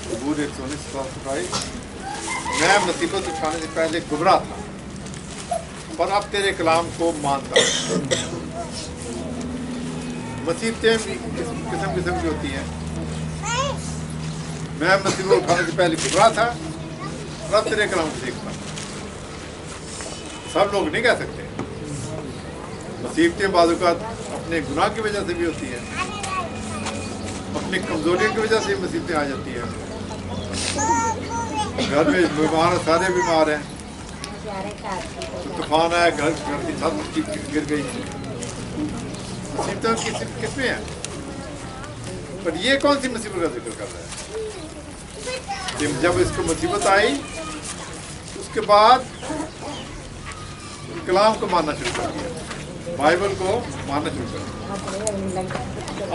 ज़बूर 119 मैं मुसीबत उठाने से पहले गुमराह था पर अब तेरे कलाम को मानता हूँ। मुसीबतें भी किस्म किस्म की होती हैं। मैं मुसीबत उठाने से पहले गुमराह था और अब तेरे कलाम को सीखता। सब लोग नहीं कह सकते। मुसीबतें बाज़ औक़ात अपने गुनाह की वजह से भी होती हैं, अपनी कमज़ोरियों की वजह से मुसीबतें आ जाती हैं। घर में बीमार है, सारे बीमार हैं, तो तूफान आया, घर की छत गिर गई। मुसीबतों की किस्में हैं, पर ये कौन सी मुसीबत का जिक्र कर रहा है? जब इसको मुसीबत आई उसके बाद कलाम को मानना शुरू कर दिया, बाइबल को मानना शुरू कर दिया।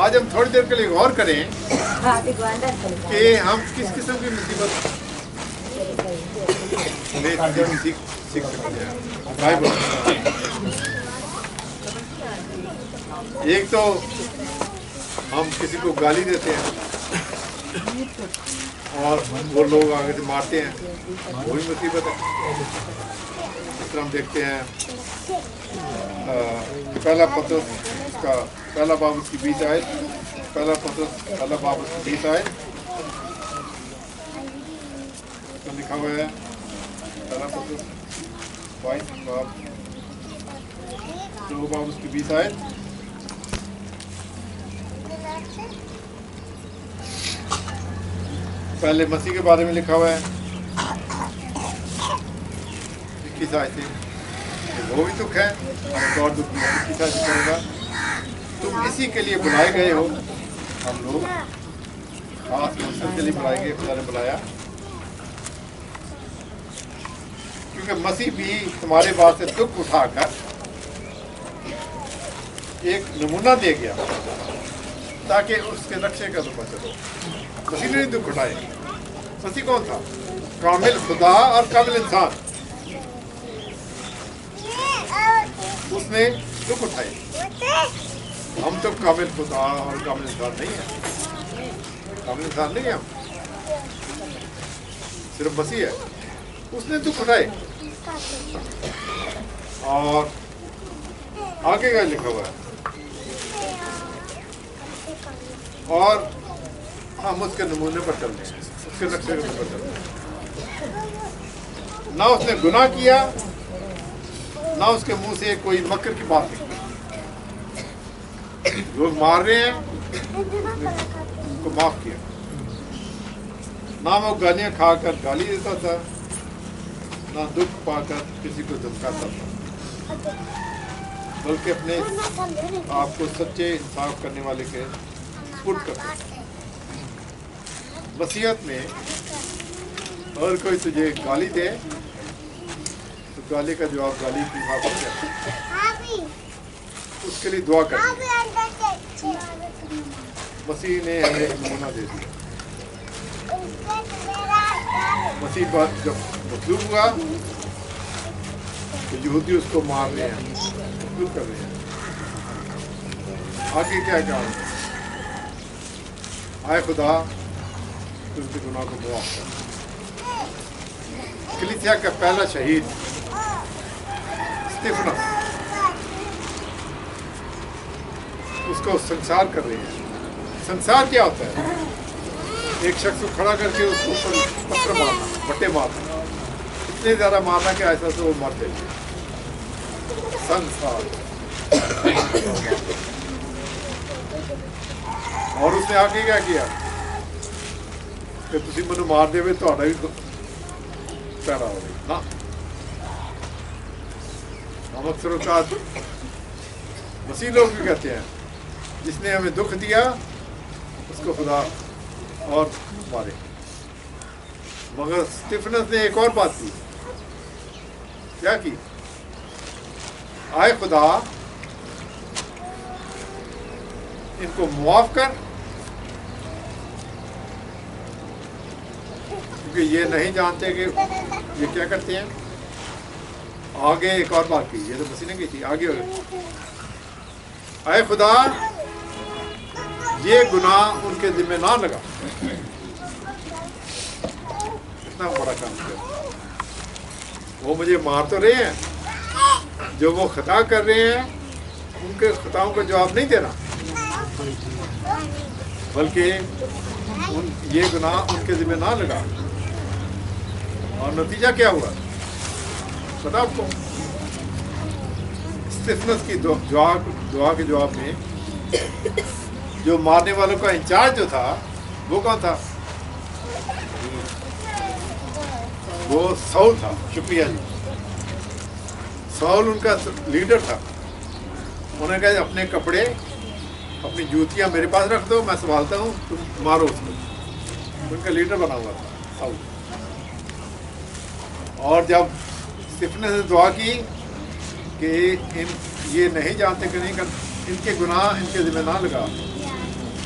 आज हम थोड़ी देर के लिए गौर करें कि हम किस किस्म की मुसीबत सीख सकते हैं बाइबल। एक तो हम किसी को गाली देते हैं और वो लोग आगे से मारते हैं, वो भी मुसीबत है। इस तरह हम देखते हैं पहला पत्रस का पहला बाब उसकी 20 आयत, पहला पत्रस पहला बाब उसकी 20 आयत तो लिखा हुआ है। पहला पत्रस 22 बाब तो बाब उसकी 20 आयत। पहले मसीह के बारे में लिखा हुआ है 21 आयत से, वो भी दुख है और दुख भी है। 21 आयत करेगा, तुम इसी के लिए बुलाए गए हो। हम लोग खास मकसद के लिए बुलाए गए, खुदा ने बुलाया, क्योंकि मसीह भी तुम्हारे बाद से दुख उठाकर एक नमूना दे गया ताकि उसके नक्शे का तुम चलो। मसीह ने दुख उठाए। मसीह कौन था? कामिल खुदा और कामिल इंसान। उसने दुख उठाए। हम तो कामिल खुदा और कामिल इंसान नहीं है। कामिल इंसान नहीं है हम, सिर्फ मसीह है। उसने दुख उठाए। और आगे क्या लिखा हुआ है? और हम उसके नमूने पर चलते हैं, उसके नक्शे पर चलते हैं। ना उसने गुनाह किया, ना उसके मुंह से कोई मक्र की बात निकली। लोग मार रहे हैं, उनको माफ किया। ना वो गालियां खाकर गाली देता था, ना दुख पाकर किसी को धमकाता था, बल्कि अपने आप को सच्चे इंसाफ करने वाले के स्पुर्द करता था। वसीयत में अगर कोई तुझे गाली दे तो गाली का जवाब गाली की भाव उसके लिए दुआ कर। मसीह ने हमें एक नमूना दे दिया। मसीह पर जब मखलूक हुआ तो यहूदी उसको मार रहे हैं, मखलूक कर रहे हैं। आगे क्या काम? आए खुदा तुमसे गुनाह को माफ कर। कलीसिया का पहला शहीद स्तिफनस, उसको संसार कर रहे हैं। संसार क्या होता है? एक शख्स को खड़ा करके उसको ऊपर पत्थर मारना, बट्टे मारना, इतने ज़्यादा मारना कि ऐसा तो वो मर जाए। संसार। और उसने आगे क्या किया कि तुसी मैनू मार देवे तो भी पैदा हो गई ना। हम अक्सर औकात मसीह लोग भी कहते हैं जिसने हमें दुख दिया उसको खुदा और मारे। मगर स्तिफनस ने एक और बात की। क्या की? आए खुदा इनको मुआफ कर, क्योंकि ये नहीं जानते कि ये क्या करते हैं। आगे एक और बात की, ये तो मसीह ने की थी। आगे आए खुदा ये गुनाह उनके जिम्मे ना लगा। कितना बड़ा काम किया। वो मुझे मार तो रहे हैं, जो वो खता कर रहे हैं उनके खताओं का जवाब नहीं देना, बल्कि ये गुनाह उनके ज़िम्मे ना लगा। और नतीजा क्या हुआ पता आपको? स्टीफनस की दुआ के जवाब में जो मारने वालों का इंचार्ज जो था वो कौन था? वो साउल था। शुक्रिया जी, साउल उनका लीडर था। उन्होंने कहा अपने कपड़े अपनी जूतियां मेरे पास रख दो, मैं संभालता हूँ, तुम मारो उसको। उनका लीडर बना हुआ था साउल। और जब स्टीफनस ने दुआ की कि ये नहीं जानते कि नहीं इनके गुनाह इनके ज़िम्मे ना लगा,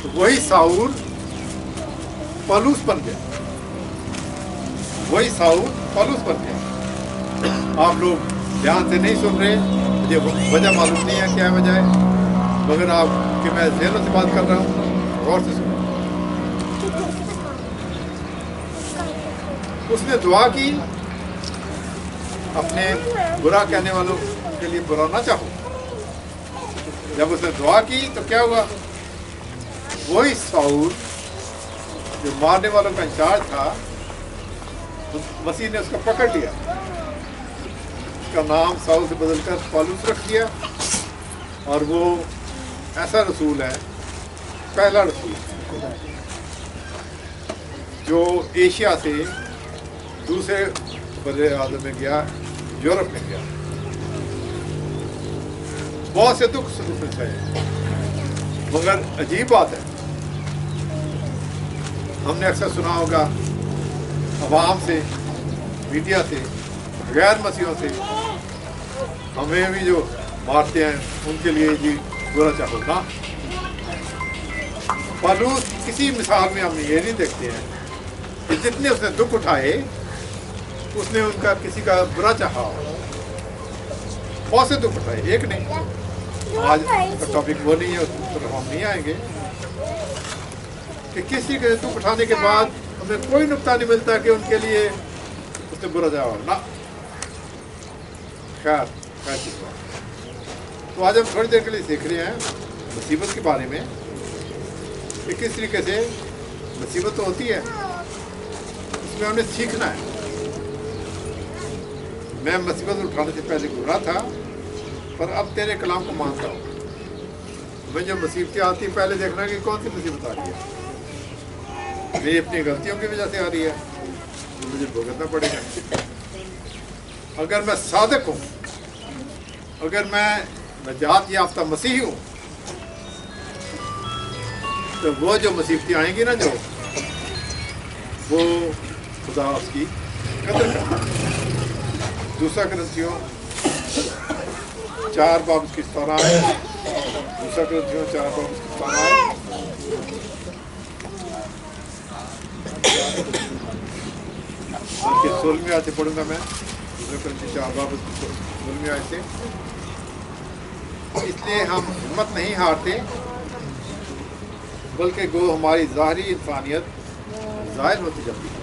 तो वही साउल पौलुस बन गया। वही साउल पौलुस बन गया। आप लोग ध्यान से नहीं सुन रहे, मुझे वजह मालूम नहीं है क्या वजह है, मगर आप कि मैं ज़हनों से बात कर रहा हूँ, गौर से सुनो। उसने दुआ की, अपने बुरा कहने वालों के लिए बुरा ना चाहो। जब उसने दुआ की तो क्या हुआ? वही साउल जो मारने वालों का इंचार्ज था, मसीह ने उसको पकड़ लिया, उसका नाम साउल से बदलकर पौलुस रख दिया। और वो ऐसा रसूल है, पहला रसूल जो एशिया से दूसरे बड़े आदम में गया, यूरोप में गया। बहुत से दुख सुख सहे, मगर अजीब बात है, हमने अक्सर सुना होगा अवाम से, मीडिया से, गैर मसीहों से, हमें भी जो मारते हैं उनके लिए जी बुरा चाहो ना। पौलुस किसी मिसाल में हम ये नहीं देखते हैं कि जितने उसने दुख उठाए उसने उनका किसी का बुरा चाहा। बहुत से दुख उठाए, एक नहीं। आज का टॉपिक वो नहीं है, उस पर हम नहीं आएंगे कि किसी के दुख उठाने के बाद हमें कोई नुकता नहीं मिलता कि उनके लिए उसने बुरा चाहा ना। खैर तो आज हम थोड़ी देर के लिए सीख रहे हैं मुसीबत के बारे में कि किस तरीके से मुसीबत तो होती है, इसमें हमने सीखना है। मैं मुसीबत उठाने से पहले गुमराह था, पर अब तेरे कलाम को मानता हूँ। मैं जब मुसीबतें आती है पहले देखना कि कौन सी मुसीबत आ रही है, मेरी अपनी गलतियों की वजह से आ रही है, तो मुझे भुगतना पड़ेगा। अगर मैं सादिक हूँ, अगर मैं नजात याफ्ता मसीही हूँ, तो वो जो मुसीबतें आएंगी ना, जो वो खुदा उसकी कदर करता है। दूसरा करंथियों 4 बाब उसकी 17 है। दूसरा करंथियों 4 बाब उसकी 17 है। बल्कि 16वीं आयत से पढ़ूंगा मैं। दूसरा करंथियों 4 बाब उसकी 16वीं आयत से। इसलिए हम हिम्मत नहीं हारते, बल्कि गो हमारी ज़ाहरी इंसानियत ज़ाहिर होती जाती है।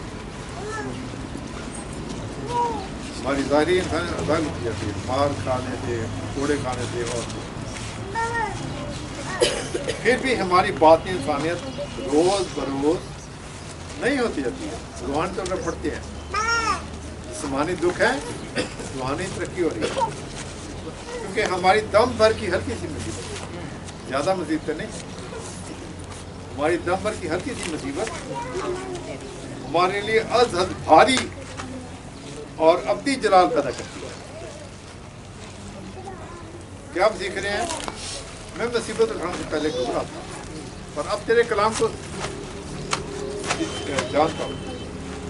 हमारी ज़ाहिरी इंसानियत ज़ाहिर होती जाती है, मार खाने से, कोड़े खाने से, और फिर भी हमारी बातनी इंसानियत रोज़ बरोज़ नहीं होती जाती है। रूहानी तौर पर पढ़ते हैं, जिस्मानी दुख है, रूहानी तरक्की हो रही है, क्योंकि हमारी दम भर की हल्की सी मुसीबत, ज़्यादा मुसीबत नहीं, हमारी दम भर की हल्की सी मुसीबत हमारे लिए अज़हद भारी और अब्दी जलाल पैदा करती है। क्या आप सीख रहे हैं? मैं मुसीबत उठाने से पहले घबरा था, पर अब तेरे कलाम को जानता हूँ,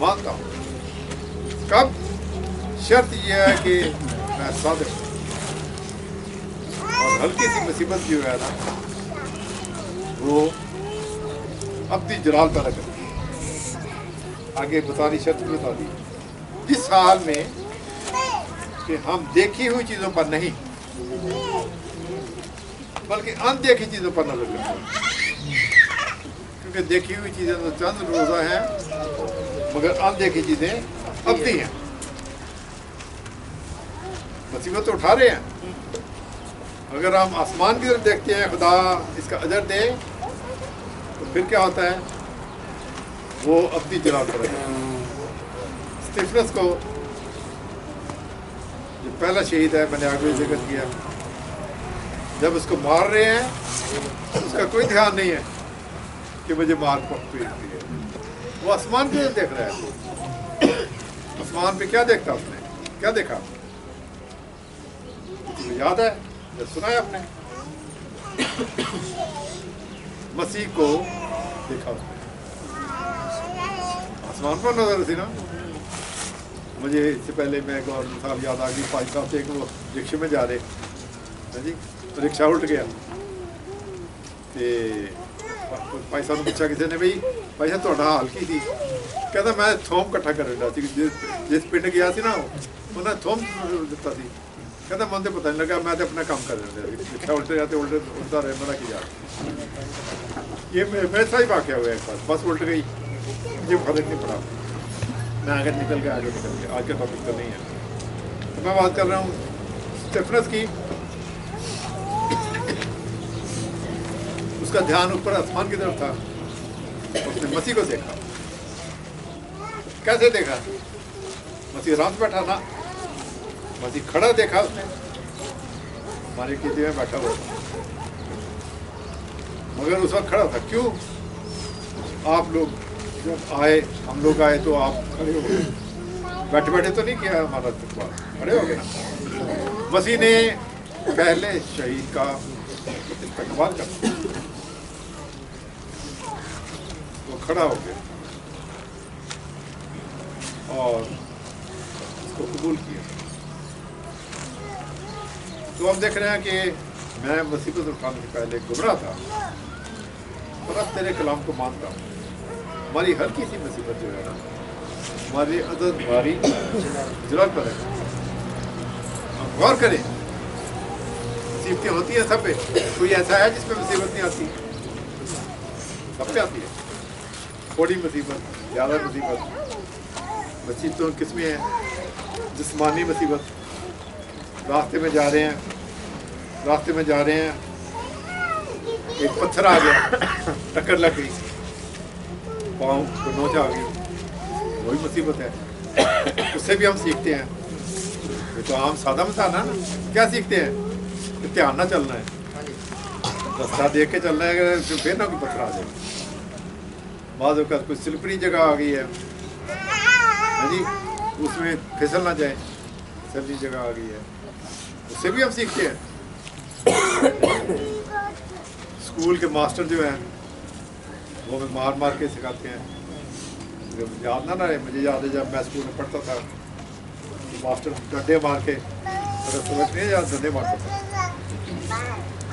मानता हूँ। कब? शर्त यह है कि मैं सादिक हूँ, और हल्की सी मुसीबत जो है ना, वो अब्दी जलाल पैदा करती है। आगे बता दी, शर्त भी बता दी, जिस हाल में कि हम देखी हुई चीज़ों पर नहीं, बल्कि अनदेखी चीज़ों पर नजर रखते हैं। क्योंकि देखी हुई चीज़ें तो चंद रोज़ा हैं, मगर अनदेखी चीजें अबदी हैं। मुसीबत तो उठा रहे हैं। अगर हम आसमान की तरफ देखते हैं, खुदा इसका अजर दे, तो फिर क्या होता है, वो अबदी जलाल पर स्टीफनस को जो पहला शहीद है, मैंने आगे जिक्र किया, जब उसको मार रहे हैं उसका कोई ध्यान नहीं है कि मुझे मार पड़ती है, वो आसमान की तरफ देख रहा है। आसमान पे क्या देखता उसने, क्या देखा, तो याद है जब सुना है आपने, मसीह को देखा उसने, आसमान पर नजर थी ना। मुझे इससे पहले मैं एक और मिसाल याद आ गई, भाई साहब थे, वो रिक्शे में जा रहे हैं जी, रिक्शा उल्ट गया, तो भाई साहब ने पूछा किसी ने, भाई भाई साहब ਤੁਹਾਡਾ हाल की थी, कहता मैं थोम इकट्ठा कर रहा था, जिस पिंड गया थी ना उन्हें थोम दिता सी, कहता मन तो पता नहीं लगा, मैं तो अपना काम कर रहा था, रिक्शा उल्टे जाते उल्टा रहे, मेरा की जा, ये मेरे साथ ही वाक़या हुआ एक बार, बस उल्ट गई, मुझे फर्क नहीं पड़ा, मैं आगे निकल गया, आज का टॉपिक तो नहीं है। तो मैं बात कर रहा हूँ स्टेफनस की, उसका ध्यान ऊपर आसमान की तरफ था, उसने मसीह को देखा। कैसे देखा, मसीह आराम से बैठा ना, मसीह खड़ा देखा उसने, हमारे किसी में बैठा हुआ, मगर उस वक्त खड़ा था। क्यों, आप लोग जब आए, हम लोग आए तो आप खड़े हो गए, बैठे बैठे तो नहीं किया हमारा इस्तकबाल, खड़े हो गए ना। मसीह ने पहले शहीद का इस्तकबाल कर, वो खड़ा हो गया और उसको कबूल किया। तो हम देख रहे हैं कि मैं मुसीबत उठाने से पहले गुमराह था, पर अब तेरे कलाम को मानता हूँ। हमारी हल्की सी मुसीबत जो है ना, हमारी अदद भारी जरूरत पर है, हम गौर करें, मुसीबतें होती हैं सब पे, कोई ऐसा है जिसमें मुसीबत नहीं आती, सब पे आती है, थोड़ी मुसीबत, ज़्यादा मुसीबत। मुसीबतों की किस्में हैं, जिस्मानी मुसीबत, रास्ते में जा रहे हैं, एक पत्थर आ गया, टक्कर लग गई, पाँव को नोच आ गई, वही मुसीबत है। उससे भी हम सीखते हैं, ये तो आम सादा मसाला ना, क्या सीखते हैं कि ध्यान ना चलना है, रास्ता देख के चलना है, अगर फिर ना कोई पत्थर आ जाए, बाद वक्त कोई स्लिपरी जगह आ गई है जी, उसमें फिसल ना जाए, फिसलनी जगह आ गई है, उससे भी हम सीखते हैं। स्कूल के मास्टर जो हैं वो हमें मार मार के सिखाते हैं, याद ना रहे, मुझे याद है जब मैं स्कूल में पढ़ता था तो मास्टर डंडे मार के, समझ नहीं याद, डंडे मारता था,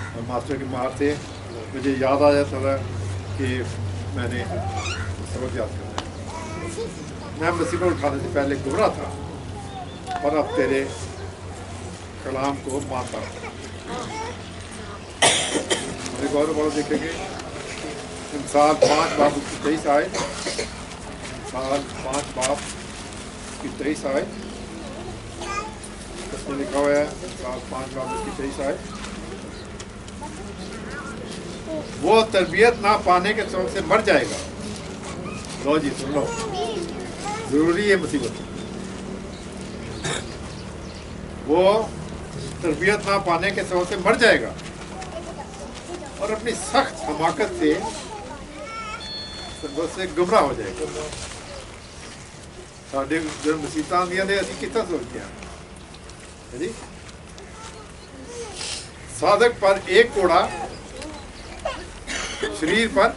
और मास्टर की मार से मुझे याद आ जाता था कि मैंने सबक याद करना है। मैं मुसीबत उठाने से पहले गुमराह था, पर अब तेरे कलाम को मानता हूँ। एक और बड़ा देखेंगे, इंसान 5 बाब की 23 आयत, इंसान 5 बाब की 23 आयत, उसमें लिखा हुआ है, इंसान 5 बाब की 23 आयत, वो तरबियत ना पाने के शौक से मर जाएगा। लो जी सुन लो, जरूरी है मुसीबत, वो तरबियत ना पाने के शौक से मर जाएगा और अपनी सख्त हमाकत से गुमराह हो जाएगा। साढ़े जो मुसीबत आंदियां ने असीं कितना सोचते हैं जी, साधक पर एक कोड़ा शरीर पर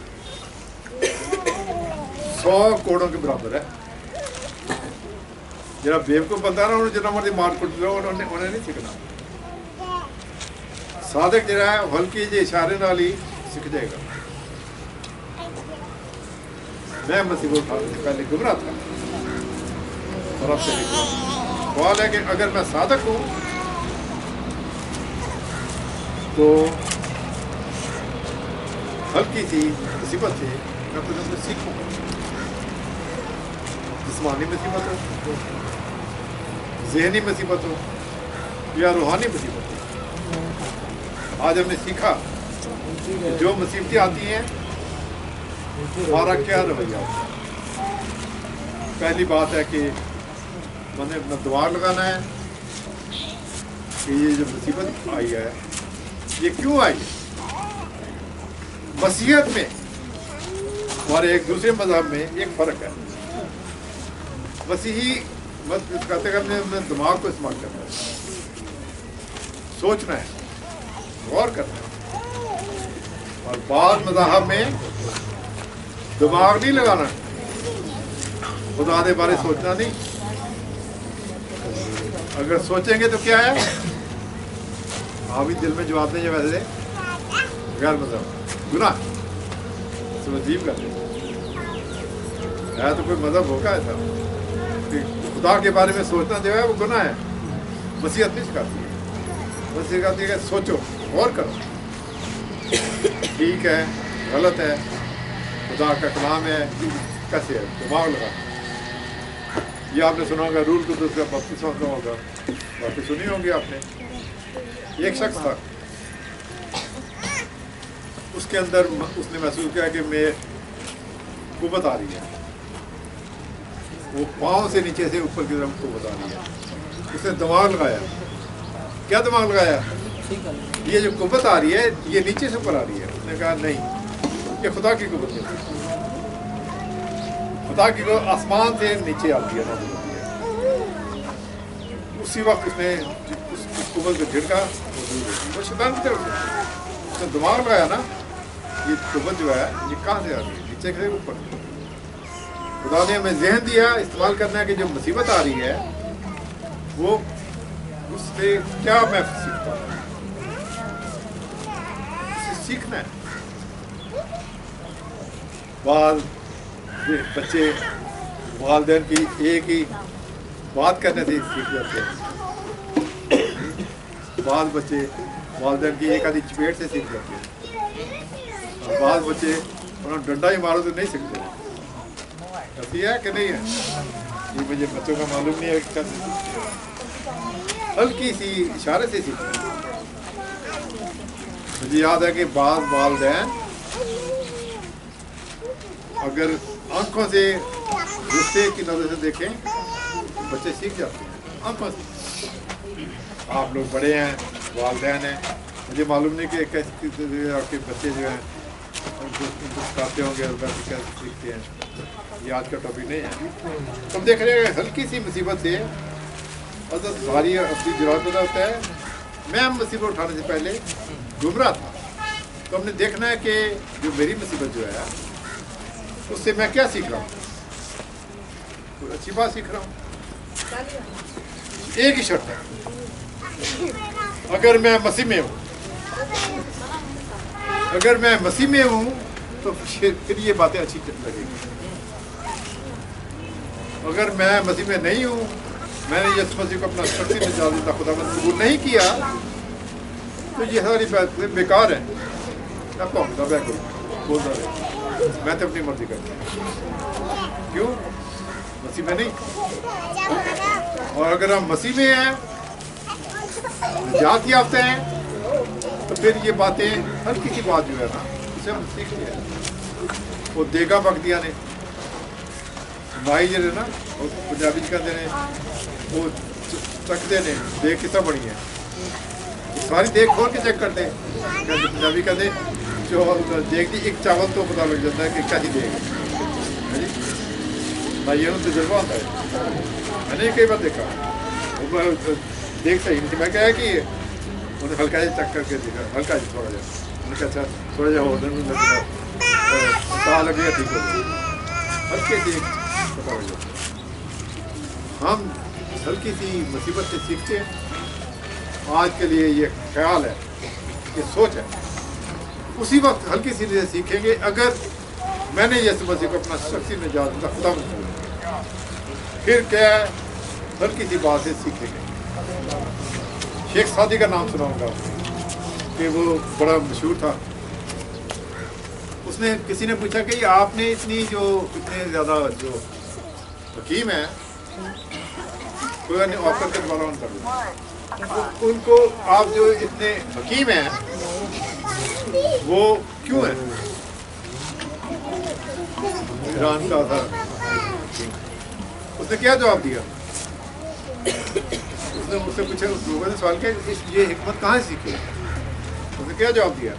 100 कोड़ों के बराबर है। जरा बेवकूफ बंदा ना, उन्होंने जितना मर्जी मार कुट लो, उन्हें नहीं सीखना। साधक जरा है हल्की जी इशारे नाल ही सीख जाएगा। मैं मुसीबत उठाने से पहले गुमराह था और अब से सवाल है कि अगर मैं साधक हूँ तो हल्की सी मुसीबत से मैं कुछ सीखूंगा। जिस्मानी मुसीबत हो, ज़हनी मुसीबत हो या रूहानी मुसीबत हो। आज हमने सीखा कि जो मुसीबतें आती हैं हमारा क्या रवैया होता है। पहली बात है कि मैंने अपना दिमाग लगाना है कि ये जो मुसीबत आई है ये क्यों आई है। मसीहत में हमारे एक दूसरे मज़हब में एक फ़र्क है। मसीही मत कहते करने में दिमाग को इस्तेमाल करना है, सोचना है, गौर करना है। और बाद मज़हब में दिमाग नहीं लगाना, खुदा के बारे सोचना नहीं। अगर सोचेंगे तो क्या है, आप ही दिल में जवाब देंगे वैसे गैर मज़हब गुनाह अजीब करते है। तो कोई मज़हब होगा ऐसा कि खुदा के बारे में सोचना जो है वो गुनाह है। मसीहत नहीं सिखाती है, मसीहत सिखाती है सोचो गौर करो, ठीक है गलत है, खुदा का कलाम है कैसे है, दिमाग लगा। ये आपने सुना होगा रूल कुदुस का बपतिस्मा होगा, बाकी सुनी होंगी आपने। एक शख्स था, उसके अंदर उसने महसूस किया कि मैं कुव्वत आ रही है, वो पाँव से नीचे से ऊपर की तरफ कुव्वत आ रही है। उसने दिमाग लगाया, क्या दिमाग लगाया, ये जो कुव्वत आ रही है ये नीचे से ऊपर आ रही है। उसने कहा नहीं, ये खुदा की कुव्वत है, खुदा की कुव्वत आसमान से नीचे आती है ना। उसी वक्त उसने उस कुव्वत को झिड़का, वो शैतान की तरफ से उसने दिमाग लगाया ना, ये कुव्वत जो है ये कहाँ से आ रही है, नीचे से ऊपर। खुदा ने हमें ज़हन दिया इस्तेमाल करना है कि जो मुसीबत आ रही है वो उससे क्या मैं सीखता हूँ, उससे सीखना है। बाद बच्चे वालिदैन की एक ही बात करने से सीख जाते हैं, बाद बच्चे वालिदैन की एक आधी चपेट से सीख जाते हैं, और बाद बच्चे उन्होंने डंडा ही मारो तो नहीं सीखते। ऐसी है कि नहीं है, ये मुझे बच्चों का मालूम नहीं है क्या सीखते हैं, हल्की सी इशारे से सीखते हैं। मुझे याद है कि बाद वालिदैन अगर आंखों से गुस्से की नज़र से देखें बच्चे सीख जाते हैं आंखों से। आप लोग बड़े हैं, वालिदैन हैं, मुझे मालूम नहीं कि कैसे आपके बच्चे जो हैं उनको सिखाते होंगे और कैसे सीखते हैं, ये आज का टॉपिक नहीं है। तुम देख रहे हैं हल्की सी मुसीबत से और सारी अपनी जरूरत होता है। मैं मुसीबत उठाने से पहले गुमराह था, तो हमने देखना है कि जो मेरी मुसीबत जो है उससे मैं क्या सीख रहा हूँ, कोई अच्छी बात सीख रहा हूँ। एक ही शर्त है, अगर मैं मसीह में हूँ, अगर मैं मसीह में हूँ तो फिर ये बातें अच्छी लगेंगी। अगर मैं मसीह में नहीं हूँ, मैंने यीशु मसीह को अपना शक्ति में डाल दिया, खुदावंद कबूल नहीं किया, तो ये सारी बातें बेकार है। मैं कहूँगा मैं बोल रहा है, मैं तो अपनी मर्जी करता हूँ। क्यों? मसीह में नहीं। और अगर हम मसीह में हैं, निजात याफ्ते हैं, तो फिर ये बातें हर किसी बात जो है ना उसे हम सीख लिया। वो देगा बगदिया ने माई जे ना वो पंजाबी कहते हैं, वो चकते ने देख कितना बड़ी है, सारी देख खोल के चेक करते। पंजाबी कहते जो देखती एक चावल तो पता लग जाता है कि क्या ही देख है जी। भाई तजुर्बा होता है, मैंने कई बार देखा, वो देख सही नहीं। मैं क्या है कि उन्हें हल्का ही चेक करके देखा, हल्का ही थोड़ा जहा, उन्हें कहा अच्छा थोड़ा जहा हो लगेगा लगेगा ठीक हो जाएगा, हल्के से पता लग जाता। हम हल्की सी मुसीबत से सीखते हैं। आज के लिए ये ख्याल है, ये सोच है, उसी वक्त हल्की सी से सीखेंगे। अगर मैंने यीशु मसीह को अपना शख्सी निजात रखता हूँ, फिर क्या है, हल्की सी बात से सीखेंगे। शेख सादी का नाम सुनाऊंगा कि वो बड़ा मशहूर था। उसने किसी ने पूछा कि आपने इतने ज़्यादा जो हकीम है, कोई नहीं ऑफ करके दोबारा ऑन कर दो। उनको आप जो इतने हकीम हैं वो क्यों है? ईरान का था, उसने क्या जवाब दिया? उसने मुझसे पूछा, उस लोगों ने सवाल किया ये हिकमत कहाँ से सीखी? उसने क्या जवाब दिया?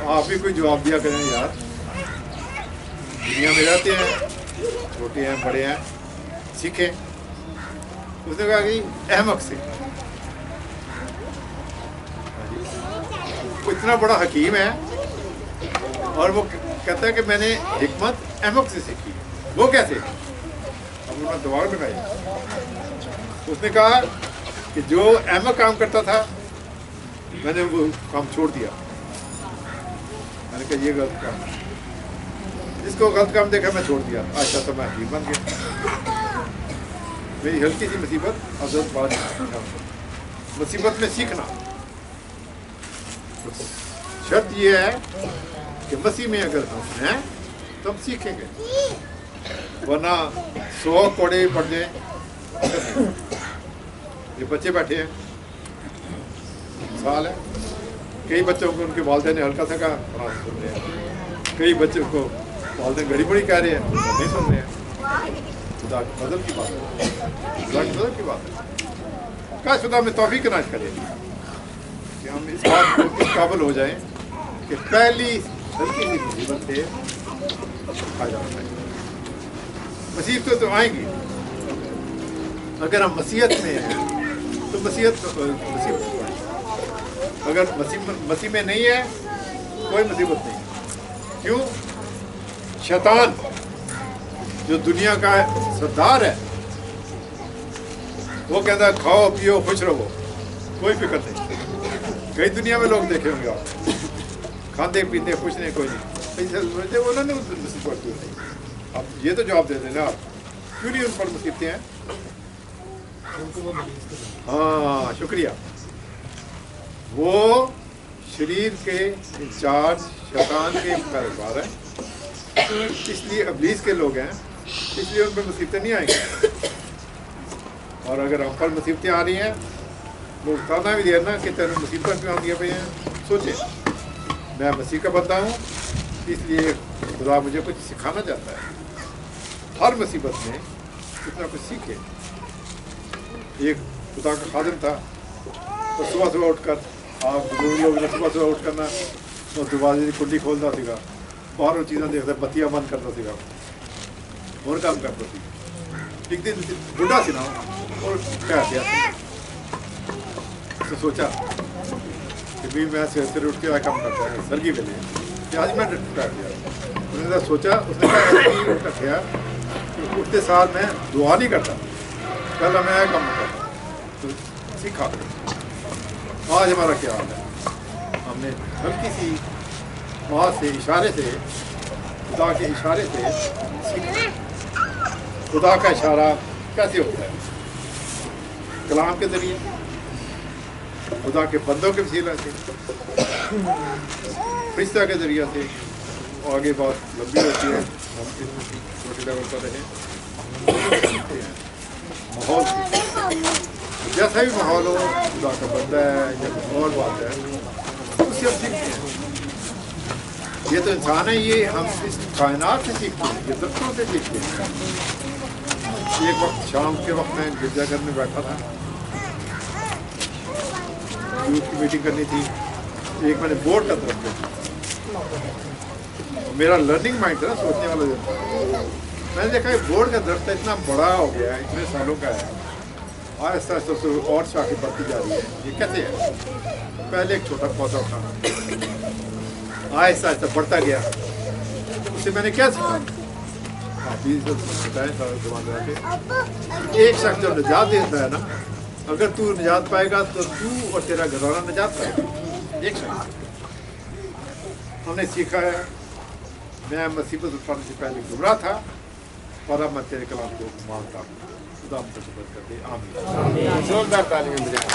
आप भी कोई जवाब दिया करें यार, दुनिया में रहते हैं, छोटे हैं बड़े हैं, सीखें। उसने कहा कि अहमक से। वो इतना बड़ा हकीम है और वो कहता है कि मैंने हिकमत अहमक से सीखी। वो कैसे? अब उन्होंने दिमाग लगाया। उसने कहा कि जो अहमक काम करता था मैंने वो काम छोड़ दिया। मैंने कहा ये गलत काम, इसको गलत काम देखा मैं छोड़ दिया। अच्छा तो मैं हकीम बन गया। मेरी हल्की सी मुसीबत अफजल बात, मुसीबत में सीखना। शर्त ये है कि मसीह में अगर हम हैं तो हम सीखेंगे, वरना 100 कोड़े पड़ जाए। ये बच्चे बैठे हैं, साल है, कई बच्चों को उनके वालिदैन ने हल्का सा कहा सुन रहे हैं, कई बच्चों को वालिदैन घड़ी बड़ी कह रहे हैं नहीं सुन रहे हैं। खुदा की फजल की बात है, खुदा की फजल की बात है। काश खुदा में तौफीक नाज़ करे कि हम इस बात को इस काबिल हो जाएं कि पहली हल्की सी मुसीबत से फायदा उठाएं। मुसीबतें तो आएंगी, अगर हम मसीहत में हैं तो मुसीबत अगर मसीह में नहीं है कोई मुसीबत नहीं। क्यों? शैतान जो दुनिया का सरदार है वो कहता है खाओ पियो खुश रहो, कोई फिक्र नहीं। कई दुनिया में लोग देखे होंगे आप, खाते पीते खुश नहीं, कोई नहीं। उन्होंने मुसीबत क्यों नहीं? अब ये तो जवाब दे देना आप, क्यों नहीं उन पर मुसीबतें हैं? हाँ शुक्रिया। वो शरीर के इंचार्ज शैतान के पैरोकार हैं, इसलिए इब्लीस के लोग हैं, इसलिए उन पर मुसीबतें नहीं आएंगी। और अगर हम पर मुसीबतें आ रही हैं वो बताना भी देना कि तेरे मुसीबत क्यों आती है भाई हैं। सोचे मैं मसीह का बंदा हूँ, इसलिए खुदा मुझे कुछ सिखाना चाहता है। हर मुसीबत में कुछ ना कुछ सीखे। एक खुदा का खादिम था, तो सुबह सुबह उठकर आप बुजुर्ग लोग ने सुबह उठ करना और दरवाजे की कुंडी खोलता सीगा, बाहरों चीज़ें देखता, बत्तियाँ बंद करता सीगा और काम करता सी। एक दिन बुढ़ा सी ना और कह दिया तो सोचा कि भी मैं सवेरे उठ के काम करता है सरगी के लिए, आज मैं कह दिया। उसने सोचा, उसने कहा कि उठते साल मैं दुआ नहीं करता, कल मैं काम करता, तो सीखा। आज हमारा क्या हाल है? हमने हल्की सी बात से, इशारे से, खुदा के इशारे से सीखा। खुदा का इशारा कैसे होता है? कलाम के जरिए, खुदा के बंदों के वसीला से, फरिश्ता के जरिए से। आगे बात लंबी होती है, हम छोटे लेवल पर रहे। माहौल जैसा भी माहौल हो, खुदा का बंदा है या कुछ और बात है, उससे हम सीखते हैं। ये तो इंसान है, ये हम इस कायनात से सीखते हैं, ये दफ्तरों से सीखते हैं। एक वक्त शाम के वक्त मैं गिरजाघर में बैठा था, यूथ की मीटिंग करनी थी। एक मैंने बोर्ड का तरफ देखा, मेरा लर्निंग माइंड था ना, सोचने वाला जो था। मैंने देखा कि बोर्ड का दरख्त इतना बड़ा हो गया है, इतने सालों का है, आहिस्ता आहिस्ता और शाखें बढ़ती जा रही है। ये कैसे है? पहले एक छोटा पौधा उठाना, आहिस्ता आहिस्ता बढ़ता गया। उससे मैंने क्या सीखा? एक शख्स जो निजात देता है ना, अगर तू निजात पाएगा तो तू और तेरा घरवाला निजात पाएगा। एक शख्स हमने सीखा है। मैं मुसीबत उठाने से पहले गुमराह था, और अब मैं तेरे कलाम को मानता हूँ। खुदा हम पर शुक्र करते। आमीन। जोरदार तालियां बजाएं।